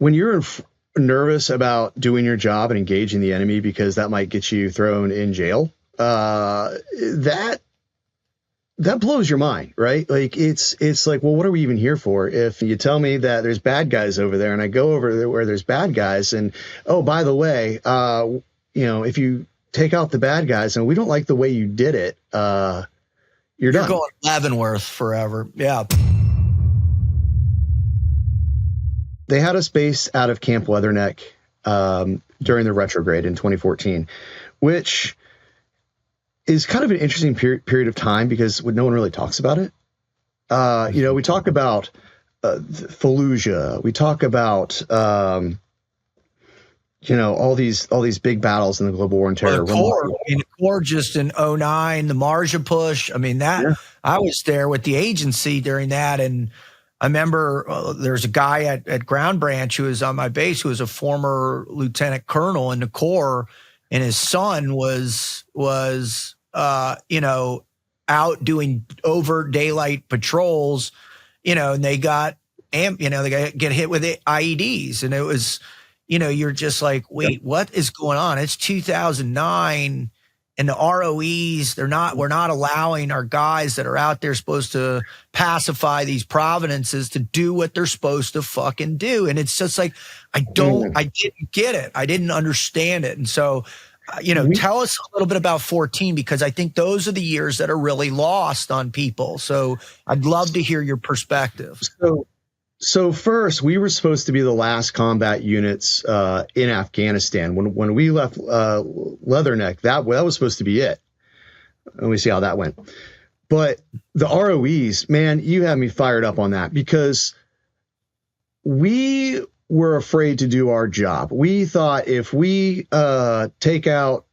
when you're nervous about doing your job and engaging the enemy because that might get you thrown in jail, that blows your mind, right? Like it's like, well, what are we even here for? If you tell me that there's bad guys over there and I go over there where there's bad guys and, oh, by the way, if you take out the bad guys and we don't like the way you did it, you're done. Going Leavenworth forever. Yeah. They had us based out of Camp Leatherneck during the retrograde in 2014, which is kind of an interesting period of time because no one really talks about it. We talk about Fallujah. We talk about, all these big battles in the global war on terror. The Corps just in 2009, the Marja push. I mean, I was there with the agency during that. And I remember there's a guy at Ground Branch who was on my base who was a former lieutenant colonel in the Corps, and his son was out doing overt daylight patrols, and they got they get hit with IEDs, and it was, you're just like, wait, what is going on? It's 2009. And the ROEs, we're not allowing our guys that are out there supposed to pacify these provinces to do what they're supposed to fucking do. And it's just like, I didn't get it. I didn't understand it. And so, tell us a little bit about 14, because I think those are the years that are really lost on people. So I'd love to hear your perspective. So first, we were supposed to be the last combat units in Afghanistan. When we left Leatherneck, that was supposed to be it. And we see how that went. But the ROEs, man, you had me fired up on that because we were afraid to do our job. We thought if we take out,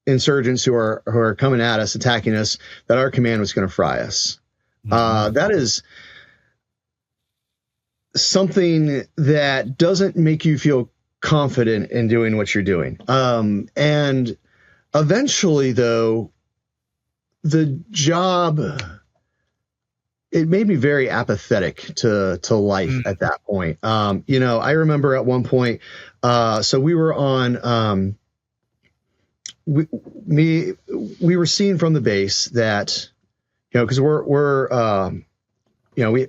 insurgents who are coming at us, attacking us, that our command was going to fry us. That is something that doesn't make you feel confident in doing what you're doing. And eventually, though, the job, it made me very apathetic to life at that point. I remember at one point, so we were on, we were seeing from the base that, because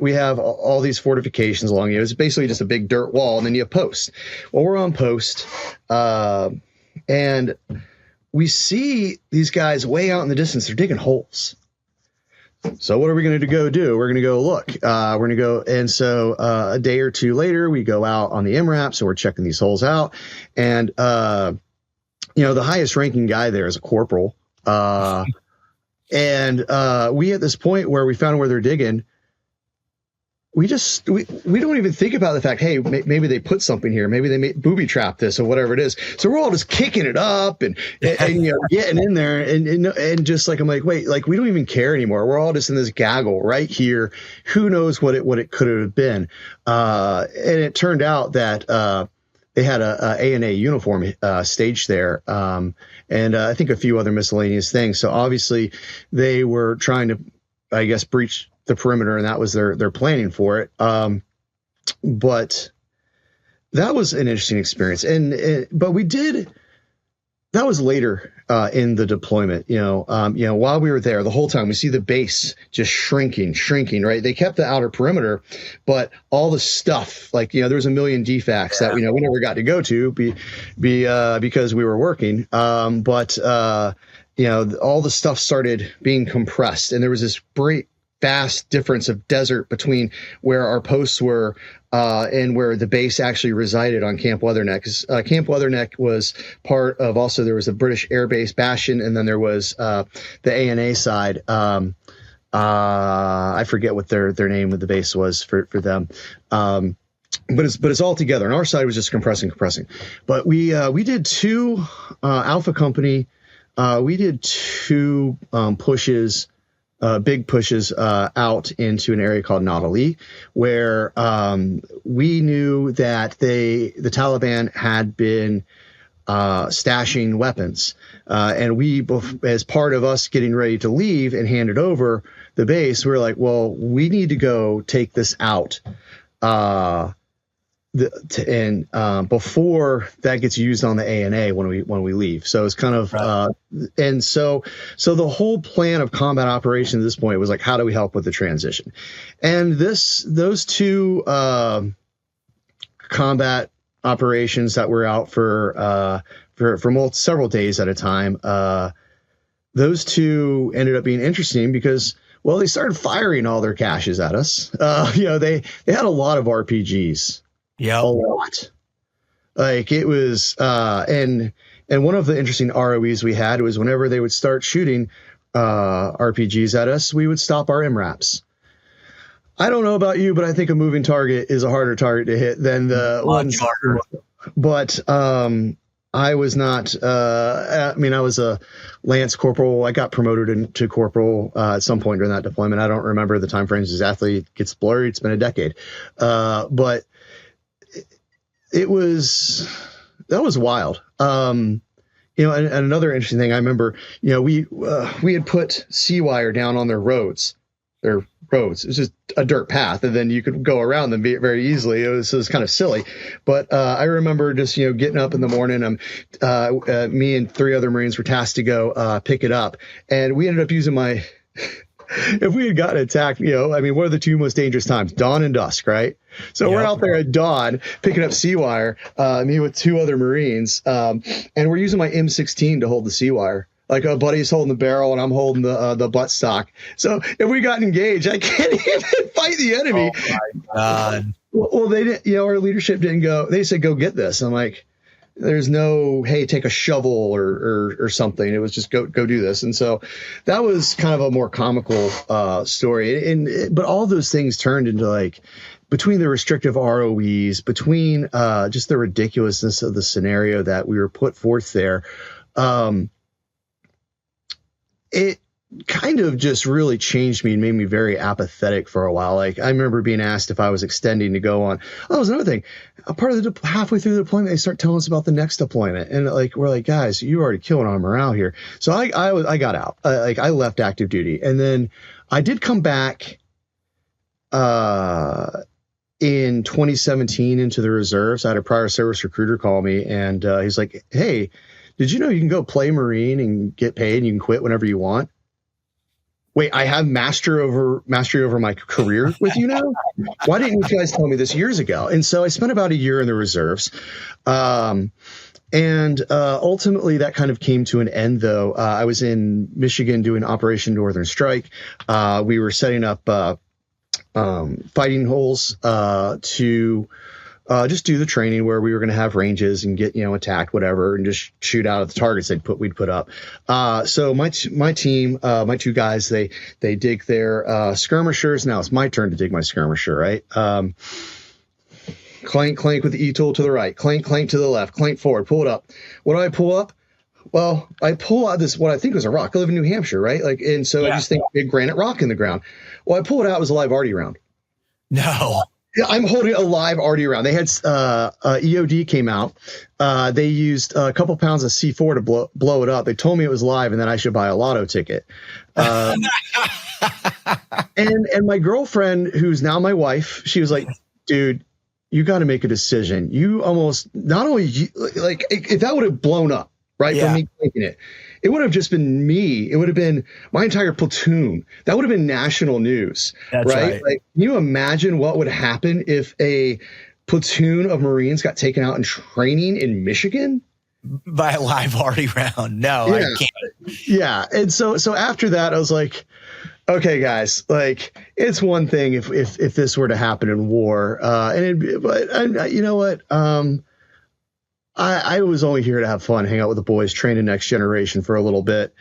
we have all these fortifications along it. It's basically just a big dirt wall, and then you have post. Well, we're on post, and we see these guys way out in the distance. They're digging holes. So what are we going to go do? We're going to go look. We're going to go. And so a day or two later, we go out on the MRAP. So we're checking these holes out. And, the highest ranking guy there is a corporal. And we at this point where we found where they're digging, we don't even think about the fact, hey, maybe they put something here. Maybe they booby trap this or whatever it is. So we're all just kicking it up and getting in there and just like, I'm like, wait, like we don't even care anymore. We're all just in this gaggle right here. Who knows what it could have been. And it turned out that, they had a ANA uniform, staged there. And I think a few other miscellaneous things. So obviously they were trying to, I guess, breach the perimeter, and that was their planning for it. But that was an interesting experience. But we did, that was later in the deployment, while we were there the whole time, we see the base just shrinking, right? They kept the outer perimeter, but all the stuff, like, there was a million defects that, we never got to go to because we were working. But all the stuff started being compressed, and there was this great vast difference of desert between where our posts were and where the base actually resided on Camp Leatherneck. Camp Leatherneck was part of, also there was a British Air Base Bastion, and then there was the ANA side. I forget what their name of the base was for them. But it's all together. And our side was just compressing. But we did two Alpha Company. We did two pushes. Big pushes out into an area called Nautilus, where we knew that the Taliban had been stashing weapons, and we, as part of us getting ready to leave and hand it over the base, we were like, well, we need to go take this out. before that gets used on the ANA when we leave. So it's kind of Right. and so the whole plan of combat operation at this point was like, how do we help with the transition? And those two combat operations that were out for several days at a time, those two ended up being interesting because, well, they started firing all their caches at us. They had a lot of RPGs. Yeah. A lot. Like it was, and one of the interesting ROEs we had was whenever they would start shooting RPGs at us, we would stop our MRAPs. I don't know about you, but I think a moving target is a harder target to hit than the ones. But I was not. I was a lance corporal. I got promoted to corporal at some point during that deployment. I don't remember the time frames exactly. It gets blurry. It's been a decade, but that was wild. And another interesting thing I remember, we had put sea wire down on their roads. It was just a dirt path, and then you could go around them very easily. It was kind of silly, but I remember just getting up in the morning. Me and 3 other Marines were tasked to go pick it up, and we ended up using my. If we had gotten attacked, what are the two most dangerous times? Dawn and dusk, right? So we're out there at dawn picking up sea wire, me with 2 other Marines, and we're using my M16 to hold the sea wire. Like a buddy's holding the barrel and I'm holding the buttstock. So if we got engaged, I can't even fight the enemy. Oh my God. Well, they didn't. Our leadership didn't go. They said, "Go get this." I'm like, "There's no, hey, take a shovel or something." It was just go do this. And so that was kind of a more comical story. But all those things turned into like, between the restrictive ROEs, between just the ridiculousness of the scenario that we were put forth there. It kind of just really changed me and made me very apathetic for a while. Like I remember being asked if I was extending to go on. Oh, that was another thing. A part of halfway through the deployment, they start telling us about the next deployment, and we're like, guys, you're already killing our morale here. So I got out. I left active duty, and then I did come back in 2017 into the reserves. I had a prior service recruiter call me, and he's like, "Hey, did you know you can go play Marine and get paid and you can quit whenever you want?" Wait, I have mastery over my career with you now? Why didn't you guys tell me this years ago? And so I spent about a year in the reserves. And ultimately that kind of came to an end, though. I was in Michigan doing Operation Northern Strike. We were setting up fighting holes to just do the training where we were going to have ranges and get, attacked, whatever, and just shoot out at the targets we'd put up. So my team, my 2 guys, they dig their skirmishers. Now it's my turn to dig my skirmisher, right? Clank with the E-tool to the right, clank to the left, clank forward, pull it up. What do I pull up? Well, I pull out this, what I think was a rock. I live in New Hampshire, right? And so I just think big granite rock in the ground. Well, I pull it out, it was a live arty round. No. I'm holding a live arty round. They had EOD came out. They used a couple pounds of C4 to blow it up. They told me it was live, and then I should buy a lotto ticket. And my girlfriend, who's now my wife, she was like, "Dude, you got to make a decision. You almost not only like if that would have blown up, right? For me taking it." It would have just been me. It would have been my entire platoon. That would have been national news, right? Like, can you imagine what would happen if a platoon of Marines got taken out in training in Michigan? By a live arty round. No, I can't. Yeah. And so after that, I was like, okay, guys, like it's one thing if this were to happen in war. But you know what? I was only here to have fun, hang out with the boys, train the next generation for a little bit.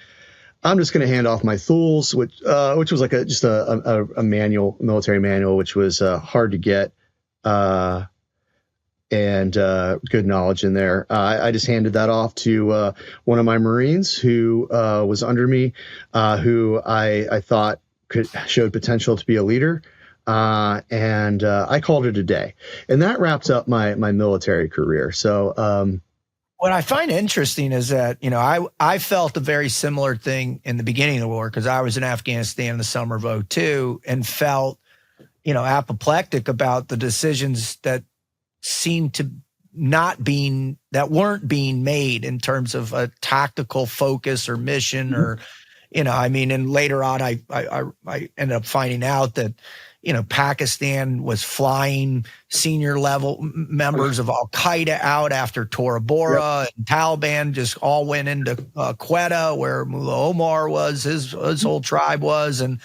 I'm just going to hand off my tools, which was like just a manual, military manual, which was hard to get, and good knowledge in there. I just handed that off to one of my Marines who was under me, who I thought showed potential to be a leader. And I called it a day, and that wraps up my military career. So, what I find interesting is that, I felt a very similar thing in the beginning of the war, because I was in Afghanistan in the summer of 2002 and felt, apoplectic about the decisions that seemed to weren't being made in terms of a tactical focus or mission or, I mean, and later on, I ended up finding out that, Pakistan was flying senior level members of Al Qaeda out after Tora Bora, and Taliban just all went into Quetta, where Mullah Omar was, his whole tribe was. And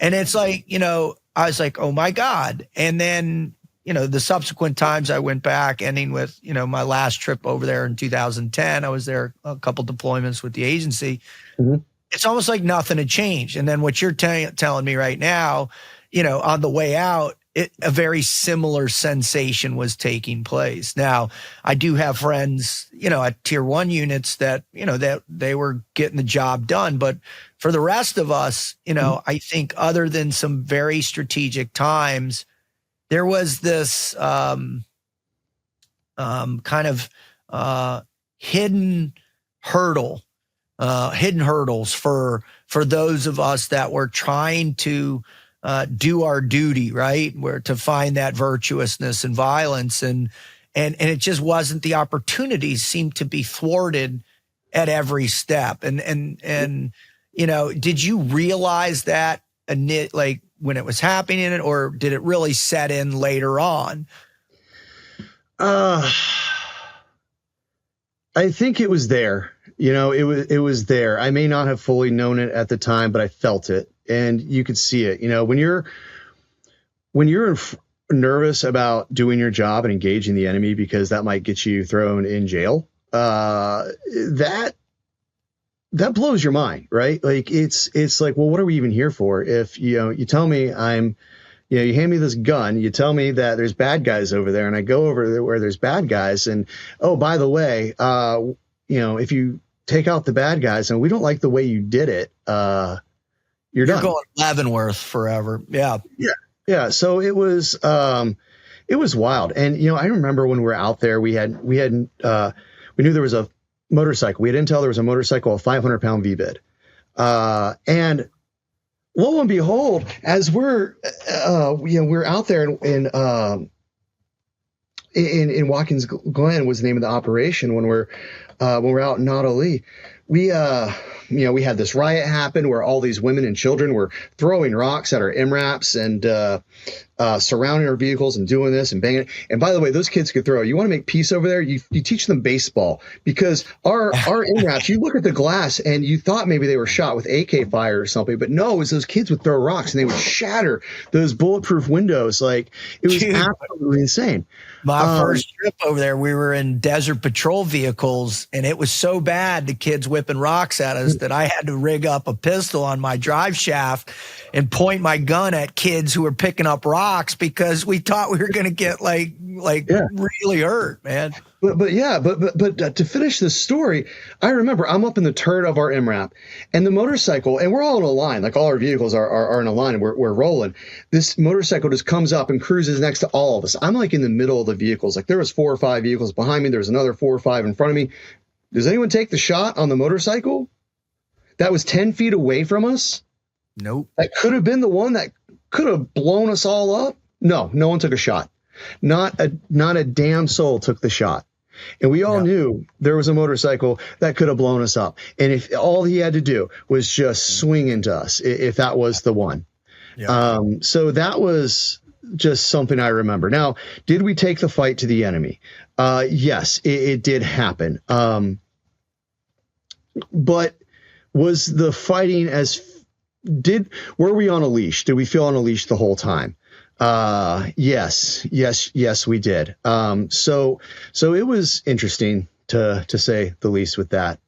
it's like, I was like, oh my God. And then, the subsequent times I went back, ending with, my last trip over there in 2010, I was there a couple deployments with the agency. Mm-hmm. It's almost like nothing had changed. And then what you're telling me right now, on the way out, a very similar sensation was taking place. Now, I do have friends, at tier 1 units that, that they were getting the job done. But for the rest of us, I think other than some very strategic times, there was this kind of hidden hurdles for those of us that were trying to do our duty, right? Where to find that virtuousness and violence, and it just wasn't. The opportunities seemed to be thwarted at every step. And did you realize that like when it was happening, or did it really set in later on? I think it was there. It was there. I may not have fully known it at the time, but I felt it. And you could see it, when you're nervous about doing your job and engaging the enemy, because that might get you thrown in jail. That blows your mind, right? Like it's like, well, what are we even here for? If, you tell me you hand me this gun, you tell me that there's bad guys over there, and I go over there where there's bad guys. And, oh, by the way, if you take out the bad guys and we don't like the way you did it, you're done. Going Leavenworth forever. Yeah. Yeah. So it was wild. And, I remember when we were out there, we knew there was a motorcycle. We had intel there was a motorcycle, a 500-pound V-bid. And lo and behold, as we're out there in Watkins Glen was the name of the operation when we're out in ROE, we had this riot happen where all these women and children were throwing rocks at our MRAPs and surrounding our vehicles and doing this and banging it. And by the way, those kids could throw. You want to make peace over there? You teach them baseball, because our MRAPs, you look at the glass and you thought maybe they were shot with AK fire or something, but no, it was those kids would throw rocks and they would shatter those bulletproof windows. Like, it was absolutely insane. My first trip over there, we were in desert patrol vehicles, and it was so bad, the kids whipping rocks at us, that I had to rig up a pistol on my drive shaft and point my gun at kids who were picking up rocks, because we thought we were going to get really hurt, man. But to finish this story, I remember I'm up in the turret of our MRAP, and the motorcycle, and we're all in a line, like all our vehicles are in a line, and we're rolling. This motorcycle just comes up and cruises next to all of us. I'm like in the middle of the vehicles. Like, there was 4 or 5 vehicles behind me. There was another 4 or 5 in front of me. Does anyone take the shot on the motorcycle that was 10 feet away from us? Nope. That could have been the one that could have blown us all up. No one took a shot. Not a damn soul took the shot. And we all knew there was a motorcycle that could have blown us up. And if all he had to do was just swing into us, if that was the one. Yeah. So that was just something I remember. Now, did we take the fight to the enemy? Yes, it did happen. But was the fighting were we on a leash? Did we feel on a leash the whole time? Yes, we did. So it was interesting to say the least with that.